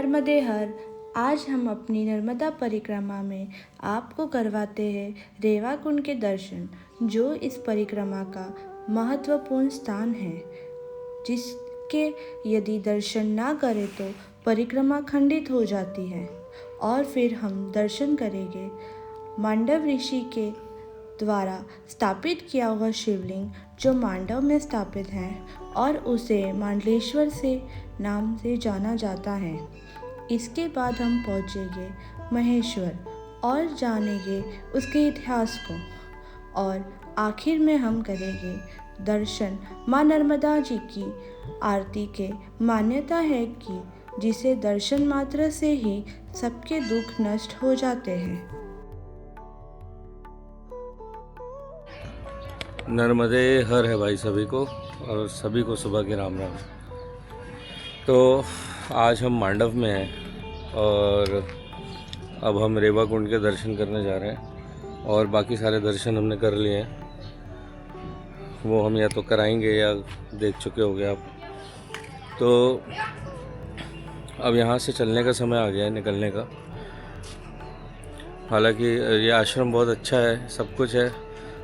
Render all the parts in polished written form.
नर्मदे हर। आज हम अपनी नर्मदा परिक्रमा में आपको करवाते हैं रेवा कुंड के दर्शन, जो इस परिक्रमा का महत्वपूर्ण स्थान है, जिसके यदि दर्शन ना करें तो परिक्रमा खंडित हो जाती है। और फिर हम दर्शन करेंगे मांडव ऋषि के द्वारा स्थापित किया हुआ शिवलिंग, जो मांडव में स्थापित है और उसे मांडलेश्वर से नाम से जाना जाता है। इसके बाद हम पहुँचेंगे महेश्वर और जानेंगे उसके इतिहास को, और आखिर में हम करेंगे दर्शन माँ नर्मदा जी की आरती के। मान्यता है कि जिसे दर्शन मात्र से ही सबके दुख नष्ट हो जाते हैं। नर्मदे हर है भाई सभी को, और सभी को सुबह के राम राम। तो आज हम मांडव में हैं और अब हम रेवा कुंड के दर्शन करने जा रहे हैं, और बाकी सारे दर्शन हमने कर लिए हैं। वो हम या तो कराएंगे या देख चुके होंगे आप। तो अब यहाँ से चलने का समय आ गया है, निकलने का। हालांकि ये आश्रम बहुत अच्छा है, सब कुछ है,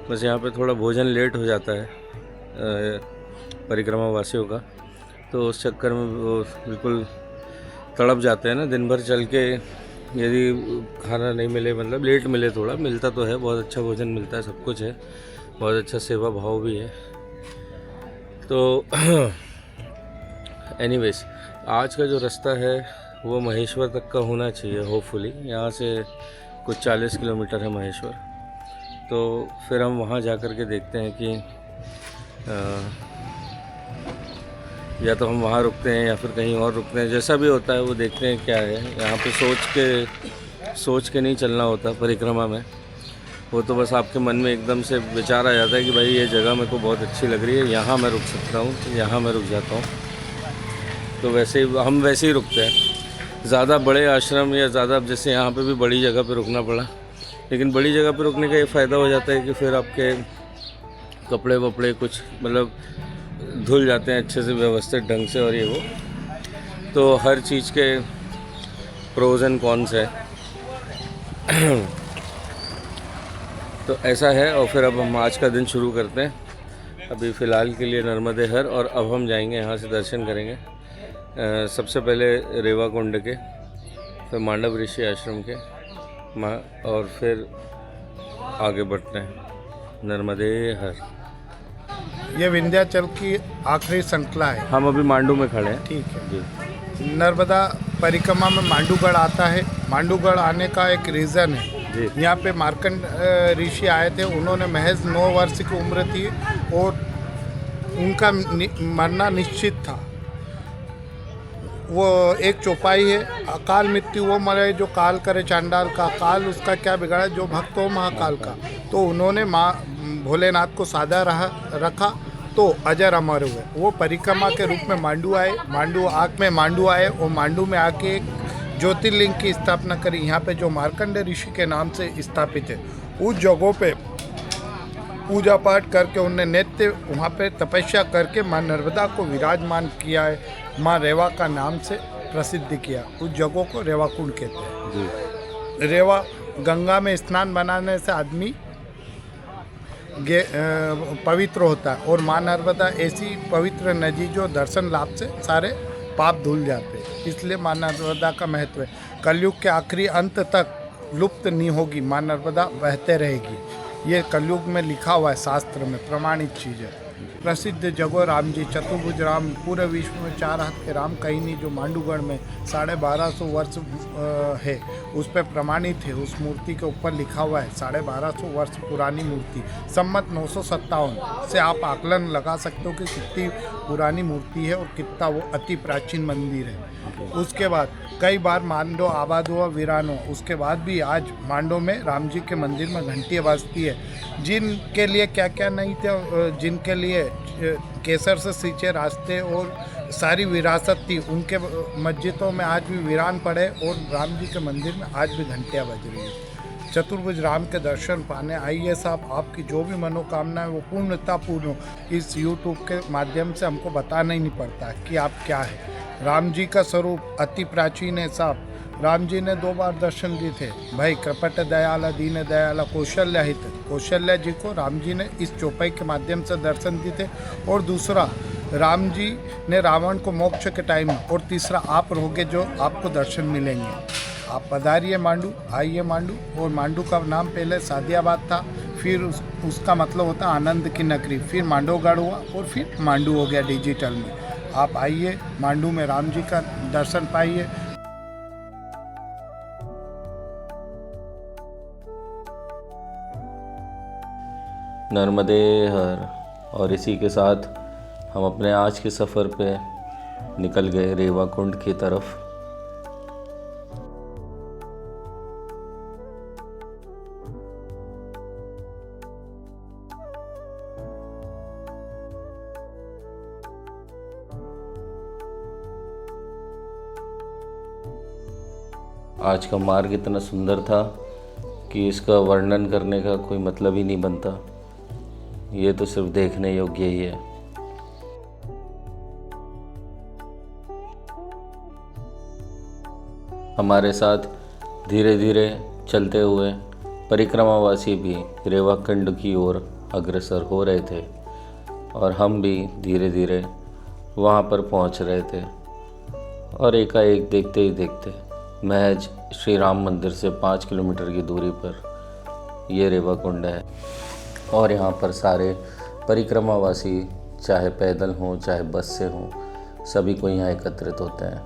बस यहाँ पे थोड़ा भोजन लेट हो जाता है परिक्रमा वासियों का। तो उस चक्कर में वो बिल्कुल तड़प जाते हैं ना, दिन भर चल के यदि खाना नहीं मिले, मतलब लेट मिले, थोड़ा मिलता तो है, बहुत अच्छा भोजन मिलता है, सब कुछ है, बहुत अच्छा सेवा भाव भी है। तो एनीवेज, आज का जो रास्ता है वो महेश्वर तक का होना चाहिए होपफुली। यहाँ से कुछ 40 किलोमीटर है महेश्वर। तो फिर हम वहाँ जा कर के देखते हैं कि या तो हम वहाँ रुकते हैं या फिर कहीं और रुकते हैं, जैसा भी होता है वो देखते हैं क्या है। यहाँ पे सोच के नहीं चलना होता परिक्रमा में। वो तो बस आपके मन में एकदम से विचार आ जाता है कि भाई ये जगह मेरे को बहुत अच्छी लग रही है, यहाँ मैं रुक सकता हूँ, तो यहाँ मैं रुक जाता हूँ। तो हम वैसे ही रुकते हैं। ज़्यादा बड़े आश्रम या ज़्यादा, जैसे यहाँ पे भी बड़ी जगह पे रुकना पड़ा, लेकिन बड़ी जगह पे रुकने का ये फ़ायदा हो जाता है कि फिर आपके कपड़े वपड़े कुछ मतलब धुल जाते हैं अच्छे से, व्यवस्थित ढंग से, और ये वो। तो हर चीज़ के प्रोज एंड कॉन्स है। तो ऐसा है। और फिर अब हम आज का दिन शुरू करते हैं। अभी फ़िलहाल के लिए नर्मदे हर, और अब हम जाएंगे यहाँ से दर्शन करेंगे सबसे पहले रेवा कुंड के, फिर मांडव ऋषि आश्रम के, और फिर आगे बढ़ते हैं नर्मदे हर। ये विंध्याचल की आखिरी श्रृंखला है। हम अभी मांडू में खड़े हैं। ठीक है जी। नर्मदा परिक्रमा में मांडूगढ़ आता है। मांडूगढ़ आने का एक रीज़न है, यहाँ पे मार्कंड ऋषि आए थे। उन्होंने महज 9 वर्ष की उम्र थी और उनका मरना निश्चित था। वो एक चौपाई है, अकाल मृत्यु वो मरे जो काल करे चांडाल का। काल उसका क्या बिगाड़ा, जो भक्त हो महाकाल का। तो उन्होंने माँ भोलेनाथ को साधा रखा, तो अजर अमर हुए। वो परिक्रमा के रूप में मांडू आए, मांडू आए और मांडू में आके एक ज्योतिर्लिंग की स्थापना करी, यहाँ पे जो मार्कंड ऋषि के नाम से स्थापित है। उस जगहों पे पूजा पाठ करके उन्हें नित्य वहाँ पे तपस्या करके माँ नर्मदा को विराजमान किया है, माँ रेवा का नाम से प्रसिद्ध किया। उस जगहों को रेवा कुंड कहते हैं। रेवा गंगा में स्नान बनाने से आदमी पवित्र होता है, और माँ नर्मदा ऐसी पवित्र नदी जो दर्शन लाभ से सारे पाप धुल जाते हैं। इसलिए माँ नर्मदा का महत्व है। कलयुग के आखिरी अंत तक लुप्त नहीं होगी, माँ नर्मदा बहते रहेगी। ये कलयुग में लिखा हुआ है, शास्त्र में प्रमाणित चीज़ है। प्रसिद्ध जगह राम जी, चतुर्भुज राम, पूरे विश्व में 4 हाथ के राम कहीं नहीं, जो मांडूगढ़ में 1250 वर्ष है, उस पर प्रमाणित है। उस मूर्ति के ऊपर लिखा हुआ है, 1250 वर्ष पुरानी मूर्ति। सम्मत 957 से आप आकलन लगा सकते हो कि कितनी पुरानी मूर्ति है और कितना वो अति प्राचीन मंदिर है। उसके बाद कई बार मांडो आबाद हुआ, वीरान हुआ, उसके बाद भी आज मांडो में राम जी के मंदिर में घंटियाँ बजती है। जिनके लिए क्या क्या नहीं थे, जिनके लिए केसर से सींचे रास्ते और सारी विरासत थी, उनके मस्जिदों में आज भी वीरान पड़े, और राम जी के मंदिर में आज भी घंटियाँ बज रही है। चतुर्भुज राम के दर्शन पाने आइए साहब, आपकी जो भी मनोकामना है वो पूर्णता पूर्ण हो। इस YouTube के माध्यम से हमको बताना ही नहीं पड़ता कि आप क्या है। राम जी का स्वरूप अति प्राचीन है साहब। राम जी ने 2 बार दर्शन दिए थे भाई, कपट दयाला दीन दयाला कौशल्या हित। कौशल्या जी को राम जी ने इस चौपाई के माध्यम से दर्शन दिए थे। और दूसरा, राम जी ने रावण को मोक्ष के टाइम, और तीसरा आप रहोगे जो आपको दर्शन मिलेंगे। आप पधारिए मांडू, आइए मांडू। और मांडू का नाम पहले सादियाबाद था, फिर उसका मतलब होता आनंद की नगरी, फिर मांडोगढ़ हुआ और फिर मांडू हो गया डिजिटल में। आप आइए मांडू में राम जी का दर्शन पाइए। नर्मदे हर। और इसी के साथ हम अपने आज के सफ़र पे निकल गए रेवा कुंड की तरफ। आज का मार्ग इतना सुंदर था कि इसका वर्णन करने का कोई मतलब ही नहीं बनता। ये तो सिर्फ देखने योग्य ही है। हमारे साथ धीरे धीरे चलते हुए परिक्रमावासी भी रेवाकुंड की ओर अग्रसर हो रहे थे और हम भी धीरे धीरे वहाँ पर पहुँच रहे थे। और एकाएक देखते ही देखते महज श्री राम मंदिर से 5 किलोमीटर की दूरी पर ये रेवाकुंड है। और यहाँ पर सारे परिक्रमावासी, चाहे पैदल हों चाहे बस से हों, सभी को यहाँ एकत्रित होते हैं।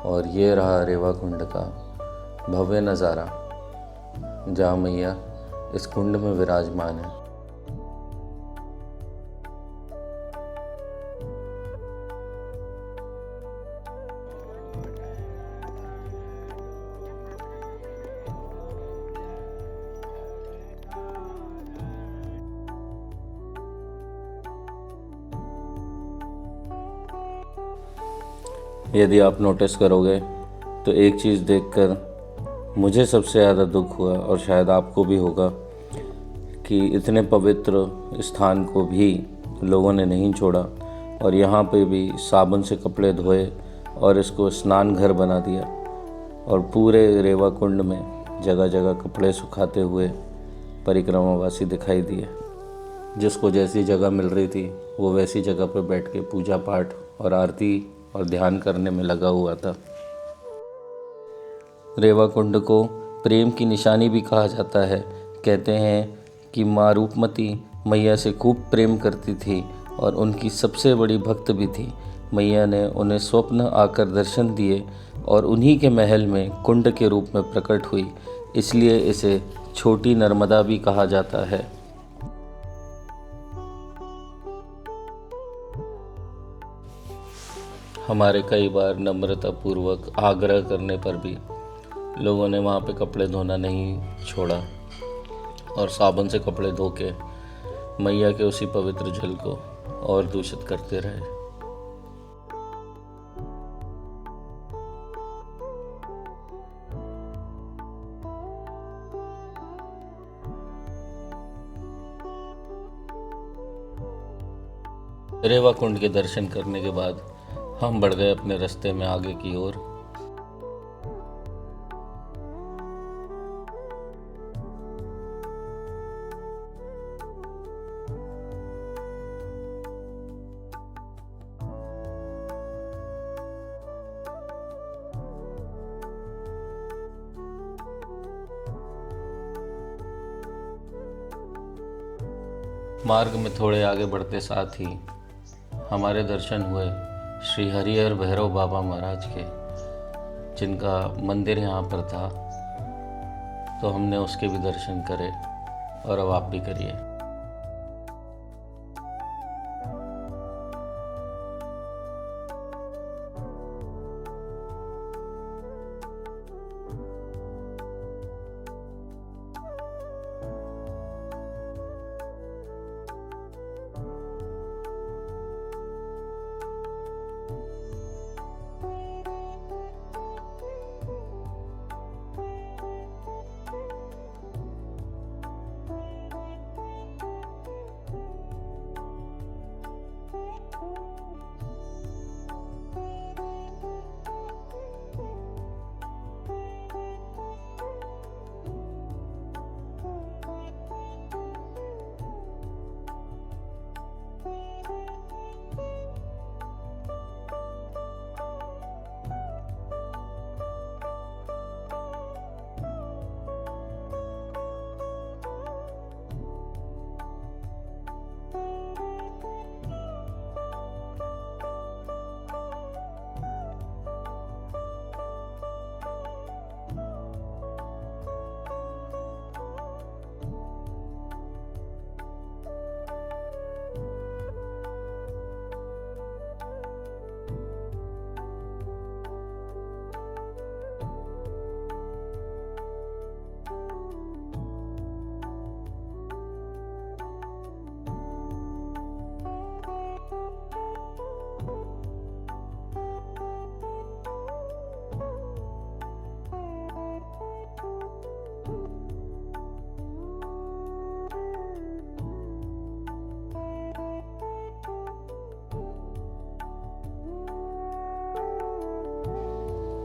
और ये रहा रेवाकुंड का भव्य नज़ारा, जहाँ मैया इस कुंड में विराजमान है। यदि आप नोटिस करोगे तो एक चीज़ देखकर मुझे सबसे ज़्यादा दुख हुआ, और शायद आपको भी होगा, कि इतने पवित्र स्थान को भी लोगों ने नहीं छोड़ा और यहाँ पे भी साबुन से कपड़े धोए और इसको स्नान घर बना दिया। और पूरे रेवाकुंड में जगह जगह कपड़े सुखाते हुए परिक्रमावासी दिखाई दिए। जिसको जैसी जगह मिल रही थी वो वैसी जगह पर बैठ के पूजा पाठ और आरती और ध्यान करने में लगा हुआ था। रेवाकुंड को प्रेम की निशानी भी कहा जाता है। कहते हैं कि माँ रूपमती मैया से खूब प्रेम करती थी और उनकी सबसे बड़ी भक्त भी थी। मैया ने उन्हें स्वप्न आकर दर्शन दिए और उन्हीं के महल में कुंड के रूप में प्रकट हुई, इसलिए इसे छोटी नर्मदा भी कहा जाता है। हमारे कई बार नम्रतापूर्वक आग्रह करने पर भी लोगों ने वहाँ पे कपड़े धोना नहीं छोड़ा और साबुन से कपड़े धो के मैया के उसी पवित्र जल को और दूषित करते रहे। रेवाकुंड के दर्शन करने के बाद हम बढ़ गए अपने रास्ते में आगे की ओर। मार्ग में थोड़े आगे बढ़ते साथ ही हमारे दर्शन हुए श्री हरिहर भैरव बाबा महाराज के, जिनका मंदिर यहाँ पर था। तो हमने उसके भी दर्शन करे और अब आप भी करिए।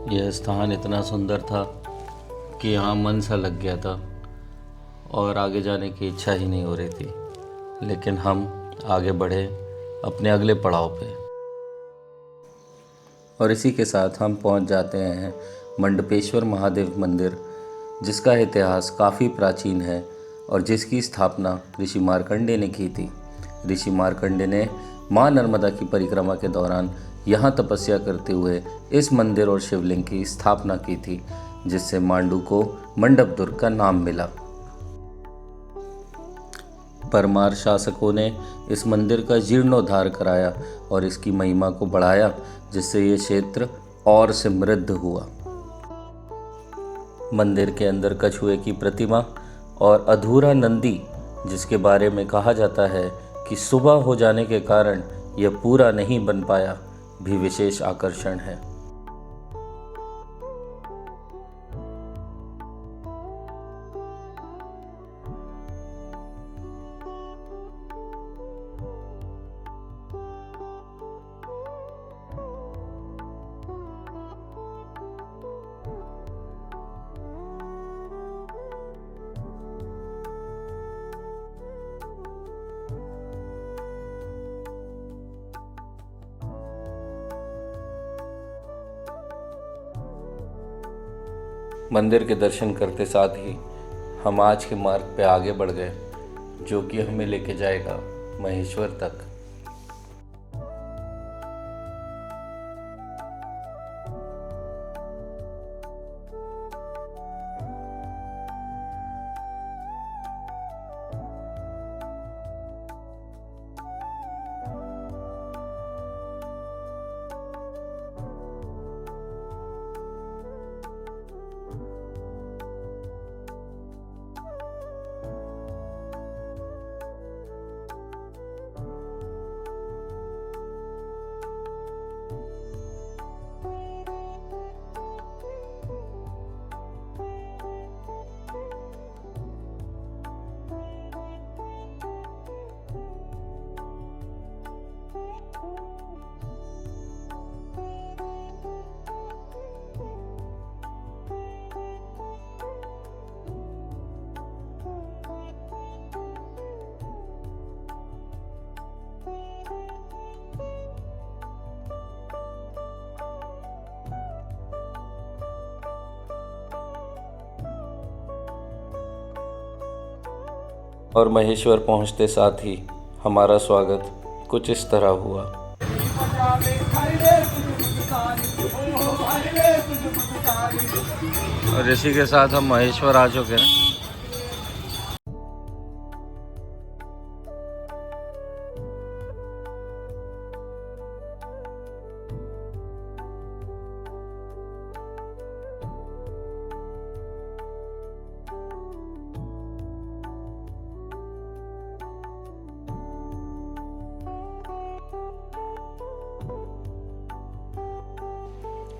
यह स्थान इतना सुंदर था कि यहाँ मन सा लग गया था और आगे जाने की इच्छा ही नहीं हो रही थी। लेकिन हम आगे बढ़े अपने अगले पड़ाव पे, और इसी के साथ हम पहुंच जाते हैं मंडपेश्वर महादेव मंदिर, जिसका इतिहास काफ़ी प्राचीन है और जिसकी स्थापना ऋषि मार्कंडेय ने की थी। ऋषि मार्कंडेय ने माँ नर्मदा की परिक्रमा के दौरान यहाँ तपस्या करते हुए इस मंदिर और शिवलिंग की स्थापना की थी, जिससे मांडू को मंडप दुर्ग का नाम मिला। परमार शासकों ने इस मंदिर का जीर्णोद्धार कराया और इसकी महिमा को बढ़ाया, जिससे ये क्षेत्र और समृद्ध हुआ। मंदिर के अंदर कछुए की प्रतिमा और अधूरा नंदी, जिसके बारे में कहा जाता है कि सुबह हो जाने के कारण यह पूरा नहीं बन पाया, भी विशेष आकर्षण है। मंदिर के दर्शन करते साथ ही हम आज के मार्ग पे आगे बढ़ गए, जो कि हमें लेके जाएगा महेश्वर तक। और महेश्वर पहुंचते साथ ही हमारा स्वागत कुछ इस तरह हुआ। और इसी के साथ हम महेश्वर आ चुके हैं।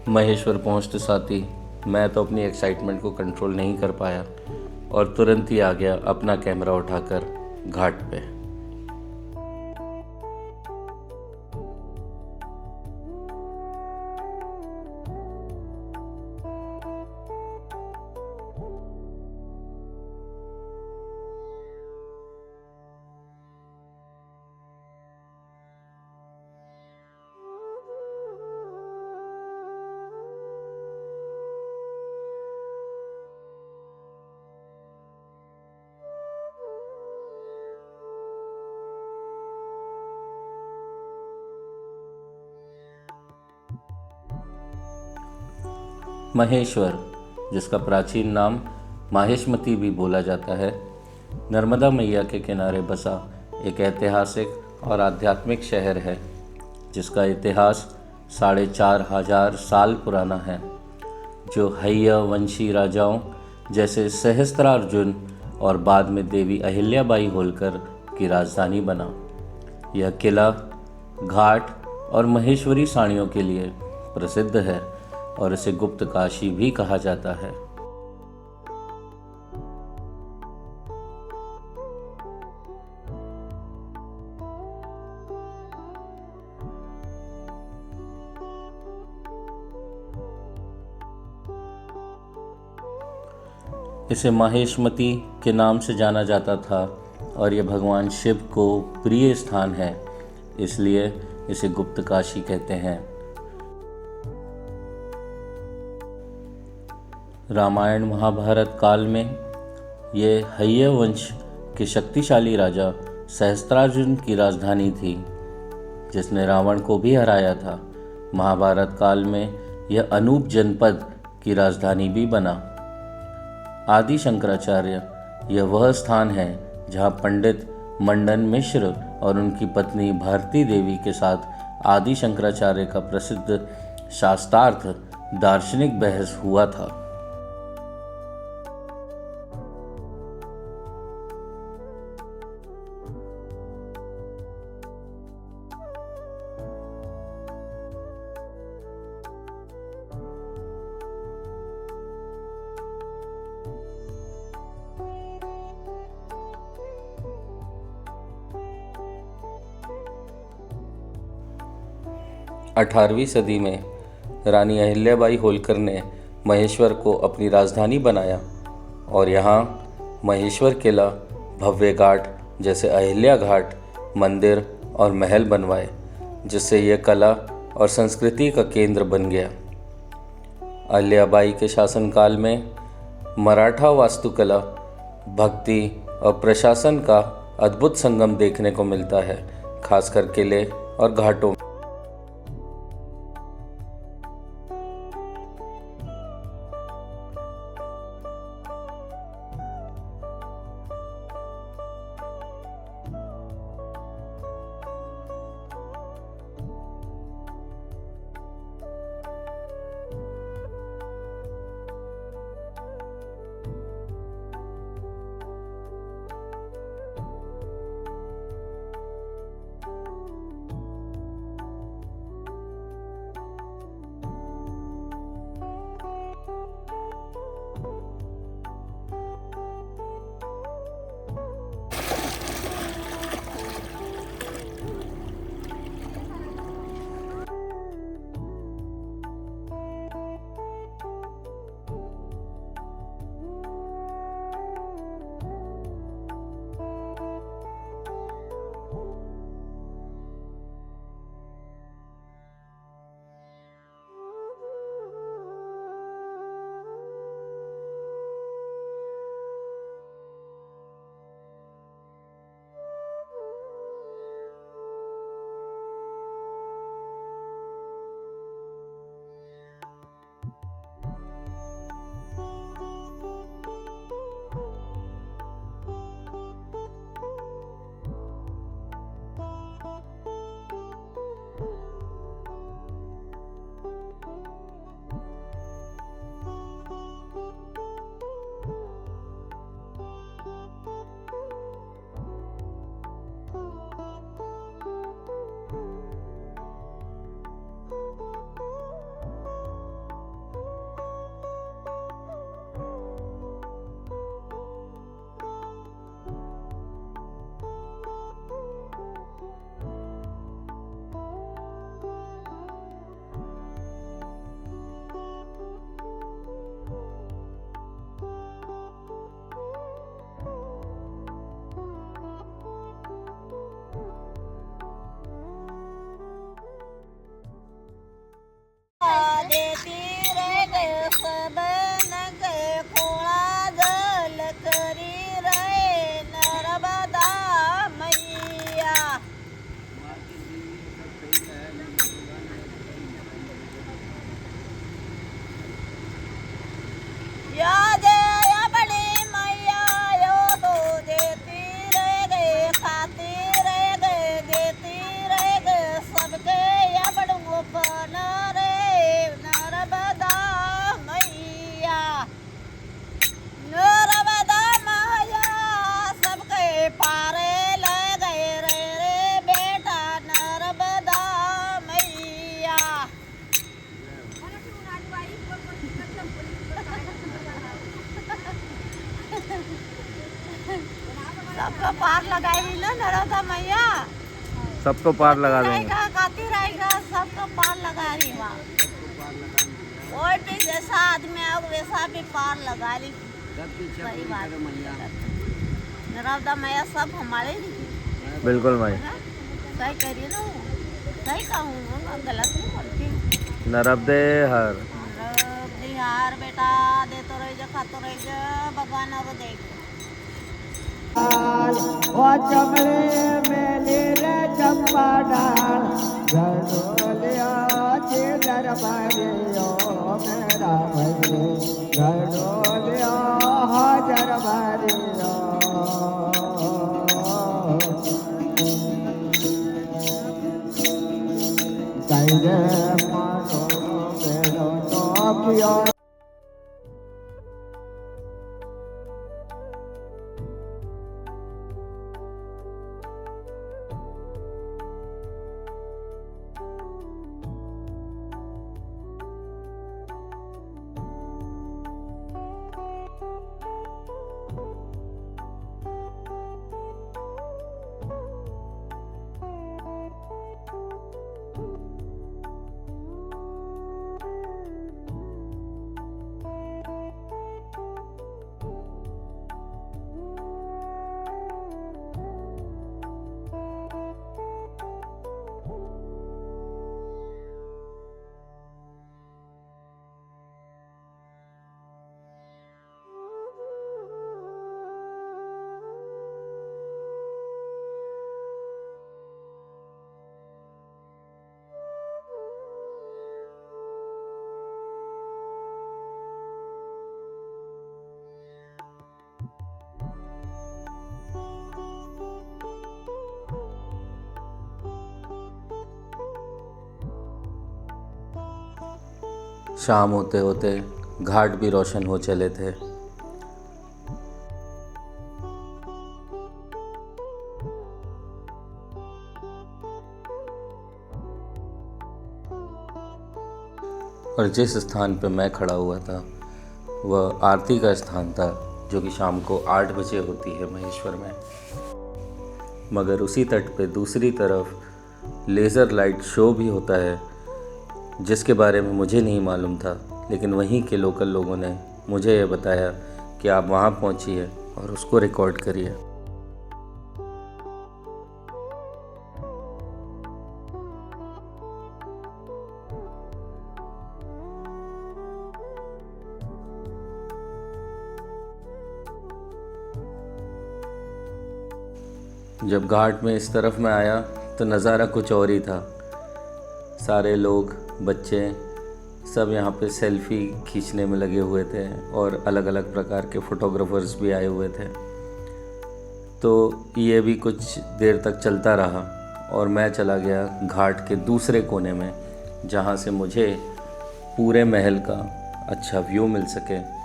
महेश्वर पहुंचते साथ ही मैं तो अपनी एक्साइटमेंट को कंट्रोल नहीं कर पाया और तुरंत ही आ गया अपना कैमरा उठाकर घाट पे। महेश्वर, जिसका प्राचीन नाम माहेश्मती भी बोला जाता है, नर्मदा मैया के किनारे बसा एक ऐतिहासिक और आध्यात्मिक शहर है, जिसका इतिहास 4500 साल पुराना है, जो हैया वंशी राजाओं जैसे सहस्त्रार्जुन और बाद में देवी अहिल्याबाई होलकर की राजधानी बना। यह किला घाट और महेश्वरी साड़ियों के लिए प्रसिद्ध है और इसे गुप्त काशी भी कहा जाता है। इसे माहेशमती के नाम से जाना जाता था और यह भगवान शिव को प्रिय स्थान है, इसलिए इसे गुप्त काशी कहते हैं। रामायण महाभारत काल में ये हैय वंश के शक्तिशाली राजा सहस्त्रार्जुन की राजधानी थी, जिसने रावण को भी हराया था। महाभारत काल में यह अनूप जनपद की राजधानी भी बना। आदि शंकराचार्य यह वह स्थान है जहाँ पंडित मंडन मिश्र और उनकी पत्नी भारती देवी के साथ आदि शंकराचार्य का प्रसिद्ध शास्त्रार्थ दार्शनिक बहस हुआ था। अठारहवीं सदी में रानी अहिल्याबाई होलकर ने महेश्वर को अपनी राजधानी बनाया और यहाँ महेश्वर किला, भव्य घाट जैसे अहिल्या घाट, मंदिर और महल बनवाए, जिससे यह कला और संस्कृति का केंद्र बन गया। अहिल्याबाई के शासनकाल में मराठा वास्तुकला, भक्ति और प्रशासन का अद्भुत संगम देखने को मिलता है, खासकर किले और घाटों में। सबको पार लगाई ना नर्मदा मैया, सबको पार लगा देंगे। गाती रहेगा, सबको पार लगा रही वहाँ। और भी जैसा आदमी आओ वैसा भी पार लगा रही। सही बात नर्मदा मैया सब हमारे लिए बिल्कुल माई। है ना? सही करिए ना वो। सही कहूँगा गलत नहीं बोलती। नर्मदे हर। बिहार बेटा दे तो रही खा तो रही भगवान और देख चमड़े मेले रे चंपा डाल घड़ोलिया के दरबारियो मेरा भैया घड़ोलिया हाजर बारियो कैले मानो बेलो तो किया शाम होते होते घाट भी रोशन हो चले थे। और जिस स्थान पर मैं खड़ा हुआ था वह आरती का स्थान था, जो कि शाम को 8 बजे होती है महेश्वर में। मगर उसी तट पे दूसरी तरफ लेज़र लाइट शो भी होता है, जिसके बारे में मुझे नहीं मालूम था, लेकिन वहीं के लोकल लोगों ने मुझे ये बताया कि आप वहाँ पहुँचिए और उसको रिकॉर्ड करिए। जब घाट में इस तरफ मैं आया तो नज़ारा कुछ और ही था। सारे लोग, बच्चे सब यहाँ पे सेल्फ़ी खींचने में लगे हुए थे और अलग अलग प्रकार के फ़ोटोग्राफ़र्स भी आए हुए थे। तो ये भी कुछ देर तक चलता रहा और मैं चला गया घाट के दूसरे कोने में, जहाँ से मुझे पूरे महल का अच्छा व्यू मिल सके।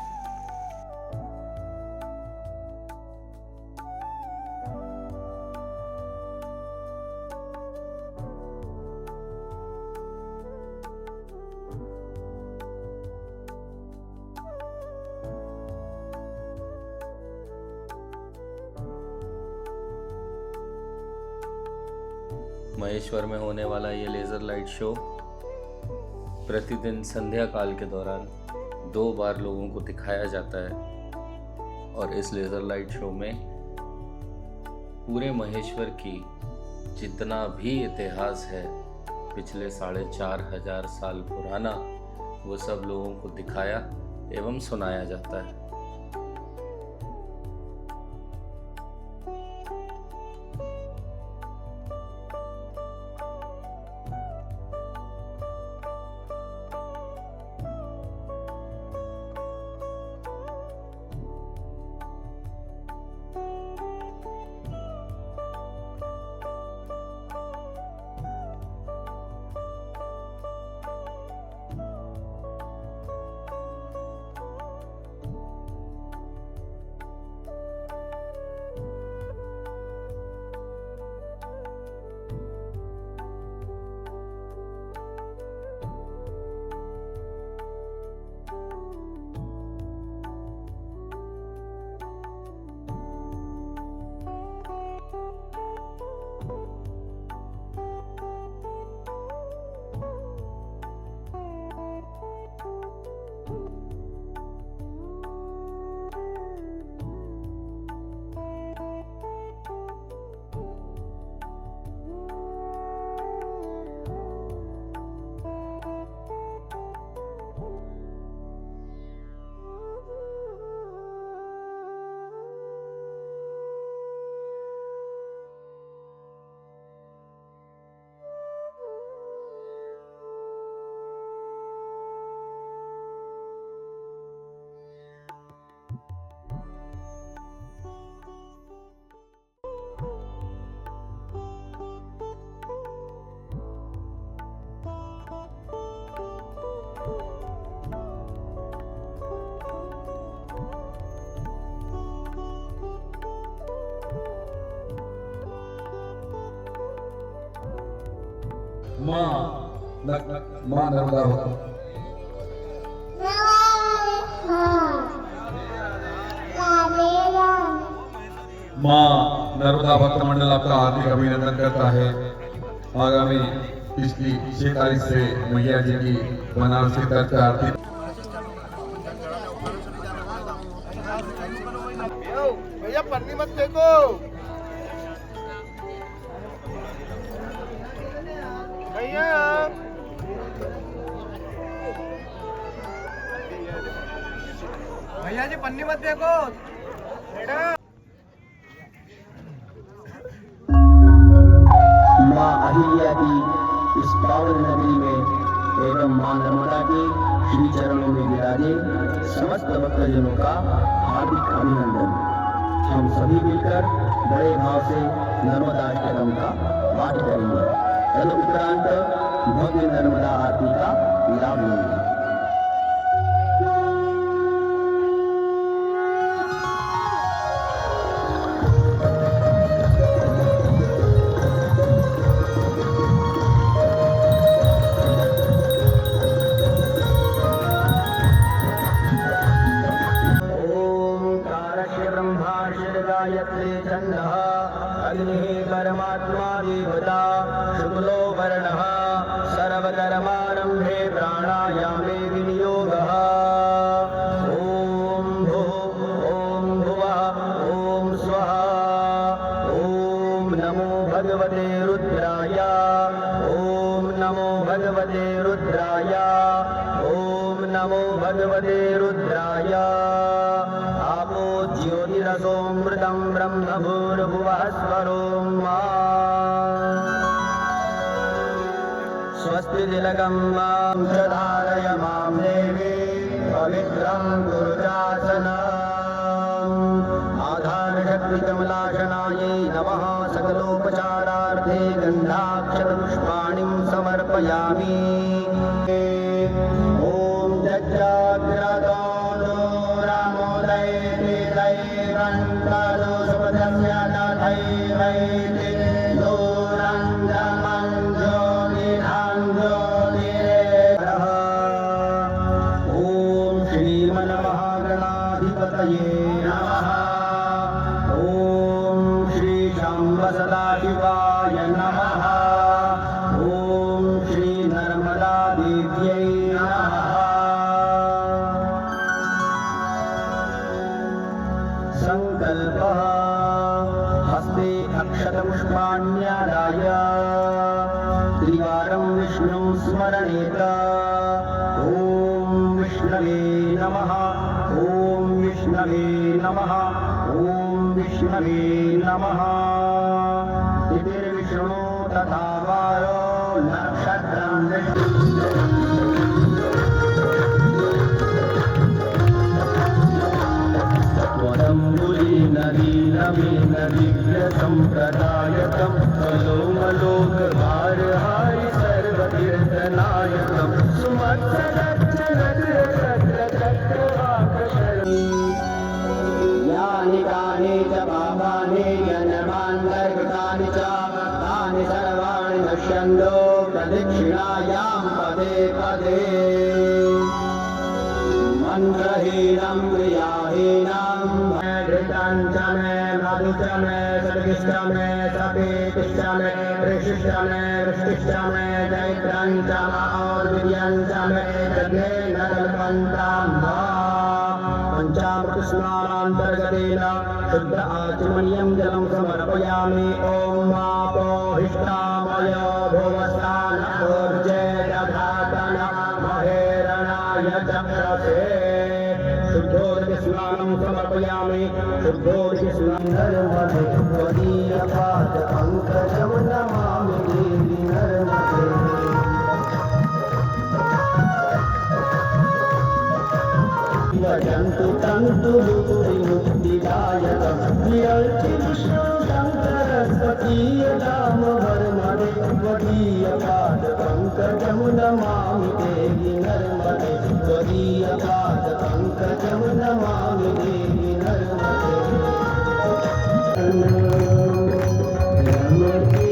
महेश्वर में होने वाला ये लेज़र लाइट शो प्रतिदिन संध्या काल के दौरान 2 बार लोगों को दिखाया जाता है। और इस लेज़र लाइट शो में पूरे महेश्वर की जितना भी इतिहास है पिछले 4,500 साल पुराना, वो सब लोगों को दिखाया एवं सुनाया जाता है। माँ नर्मदा भक्त माँ नर्मदा भक्त मंडल आपका हार्दिक अभिनंदन करता है। आगामी पिछली 6 तारीख से मैया जी की बनारसी तर्ज पर आरती। भैया पन्नी मत फेंको। भैया भैया जी पन्नी मत फेंको। माँ अहिल्या की इस पावन नगरी में एवं माँ नर्मदा के श्री चरणों में विराजे समस्त भक्तजनों का हार्दिक अभिनंदन। हम सभी मिलकर बड़े भाव से नर्मदा अष्टकम का पाठ करेंगे। तदुपरांत भव्य नर्मदा आरती का लाभ लेंगे। गायत्री छन्दः अग्निः परमात्मा देवता शुक्लो वर्णः सर्वकर्मारम्भे प्राणायामे विनियोगः। ॐ भुः ॐ भुवः ॐ स्वः। ॐ नमो भगवते रुद्राय। ॐ नमो भगवते रुद्राय। ॐ नमो भगवते रुद्राय। आपो ज्योतिरसोऽमृतं ब्रह्म भूर्भुवः स्वरों मा। स्वस्ति तिलकं मां प्रधारय मां देवी पवित्रं गुरुदासनम्। आधारशक्तिकमलाशनायै नमः। सकलोपचारार्थे गन्धाक्षतपुष्पाणिं समर्पयामि। ॐ जज्जाग्रतो ॐ श्रीमन्महागणाधिपतये नमः। ॐ श्री शाम्ब सदाशिवाय नमः। ॐ श्री नर्मदा देव्यै नमः। संकल्पः हस्ते अक्षतपुष्पाण्यादाय त्रिवारं विष्णुं स्मरणेत। ॐ विष्णवे नमः। ॐ विष्णवे नमः। ॐ विष्णवे नमः। तिथिर्विष्णु तथा वारो नक्षत्रं दिव्यसम्प्रदायकं कलोमलोकभारहारि सर्वतीर्थनायकं यानि कानि च पापानि जन्मान्तर्गतानि च तानि सर्वाणि नश्यन्तो प्रदक्षिणायां पदे पदे। मन्त्रहीनं क्रियाहीनं घृताञ्च मे मधुश्च मे सर्गिश्च मे सपेतिश्च मे ऋषिश्च मे वृष्टिश्च मे चैत्रञ्च और्वीर्यञ्च मे यज्ञेन कल्पन्तां वा। पञ्चामृतस्नानान्तर्गतेन शुद्ध आचमनीयं जलं समर्पयामि। ॐ मापोहिष्ठामय भुवस्तान ऊर्जेदधातन महेरणाय चक्षसे। शुद्धोदकस्नानं समर्पयामि। शुद्धोदकस्नानं नर्मदे त्वदीयपादपङ्कजं नमामि देवी नर्मदे। भजन्तु तन्तु मुक्तिदायकं प्रियर्चि विष्णु शङ्करस्पति राम वर्मदे त्वदीयपादपङ्कजं नमामि देवी नर्मदे। त्वदीयपादपङ्कजं नमामि देवी नर्मदे। नमते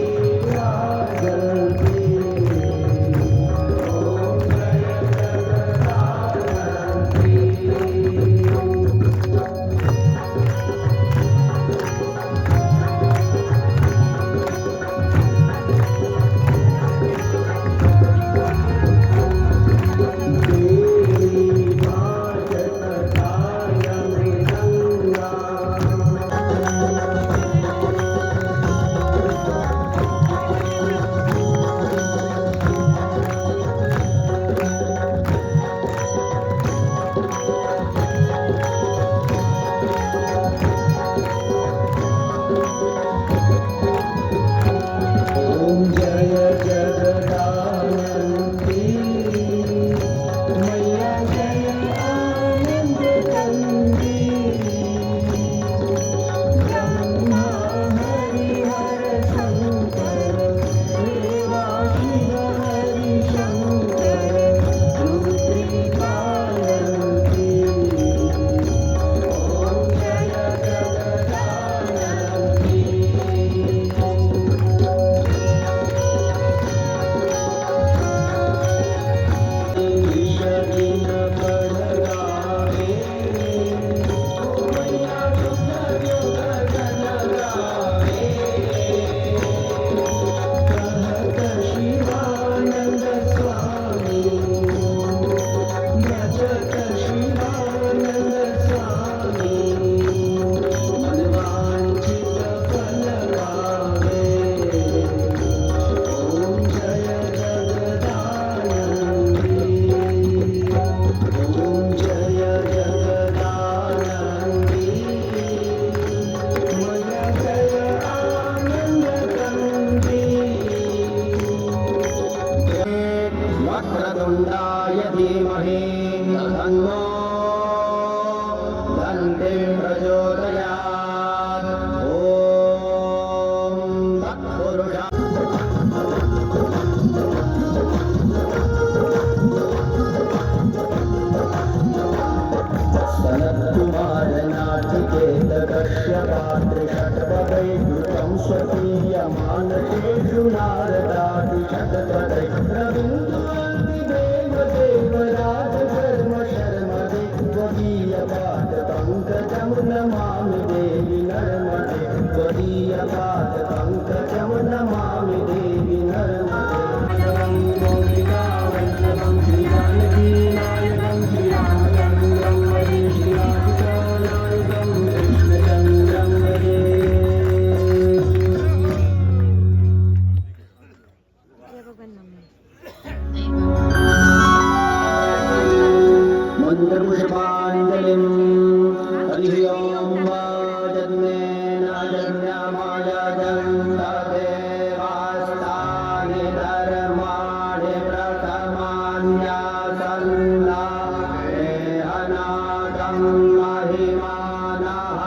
वागते स्वकीयमानतेषु नारदादि शतपदैरविन्दुवन्ति देवदेवराजधर्म शर्मदे त्वदीयपादपङ्कजं नमामि देवि नर्मदे त्वदीयपादपङ्कजं नमामि देवि नर्मदे गोपिकावल्लभं श्रीजानकीनायकं श्रीरामचन्द्रं वदे श्रीराधिकानायकं कृष्णचन्द्रं वदे मन्दपुष्पाञ्जलिं हरिः ॐ जन्मेन जन्यमायजन्देवास्तानि धर्माणि प्रथमान्यासन्नाहनादं महिमानः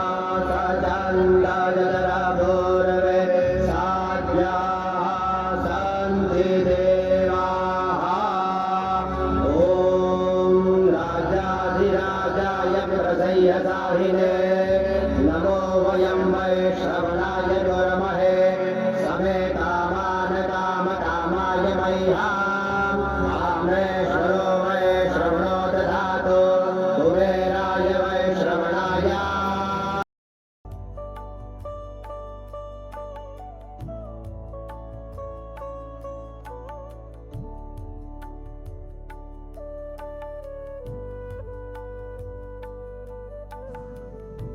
सजन्तजरपूर्वे साध्याः सन्ति देवाः ॐ राजाधिराजाय प्रसह्यसाहिने नमो वयं वैश्रवणाय दुर्महे समे कामान कामकामाय मह्यम् आम्रेश्वरो वैश्रवणो दधातु कुबेराय वैश्रवणाय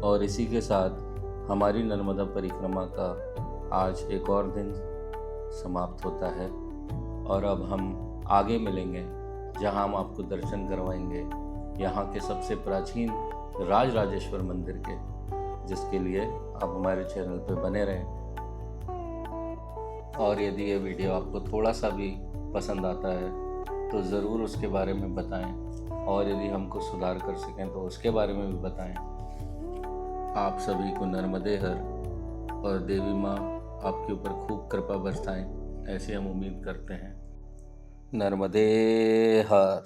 और इसी के साथ हमारी नर्मदा परिक्रमा का आज एक और दिन समाप्त होता है। और अब हम आगे मिलेंगे जहां हम आपको दर्शन करवाएंगे यहाँ के सबसे प्राचीन राजराजेश्वर मंदिर के, जिसके लिए आप हमारे चैनल पर बने रहें। और यदि ये वीडियो आपको थोड़ा सा भी पसंद आता है तो ज़रूर उसके बारे में बताएं, और यदि हमको सुधार कर सकें तो उसके बारे में भी बताएं। आप सभी को नर्मदे हर और देवी माँ आपके ऊपर खूब कृपा बरसाएं, ऐसे हम उम्मीद करते हैं। नर्मदे हर।